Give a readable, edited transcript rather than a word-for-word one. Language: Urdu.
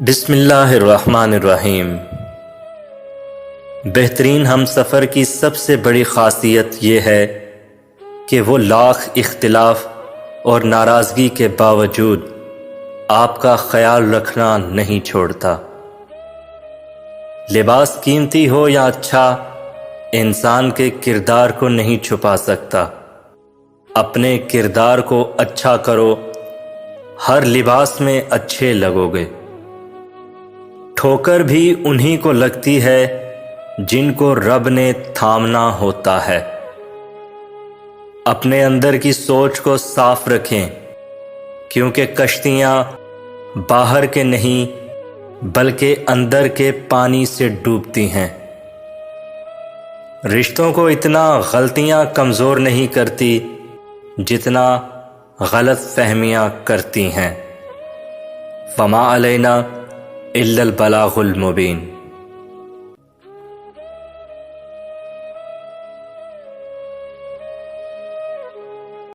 بسم اللہ الرحمن الرحیم۔ بہترین ہم سفر کی سب سے بڑی خاصیت یہ ہے کہ وہ لاکھ اختلاف اور ناراضگی کے باوجود آپ کا خیال رکھنا نہیں چھوڑتا۔ لباس قیمتی ہو یا اچھا، انسان کے کردار کو نہیں چھپا سکتا۔ اپنے کردار کو اچھا کرو، ہر لباس میں اچھے لگو گے۔ ٹھوکر بھی انہی کو لگتی ہے جن کو رب نے تھامنا ہوتا ہے۔ اپنے اندر کی سوچ کو صاف رکھیں، کیونکہ کشتیاں باہر کے نہیں بلکہ اندر کے پانی سے ڈوبتی ہیں۔ رشتوں کو اتنا غلطیاں کمزور نہیں کرتی جتنا غلط فہمیاں کرتی ہیں۔ وما علینا الا البلاغ المبین۔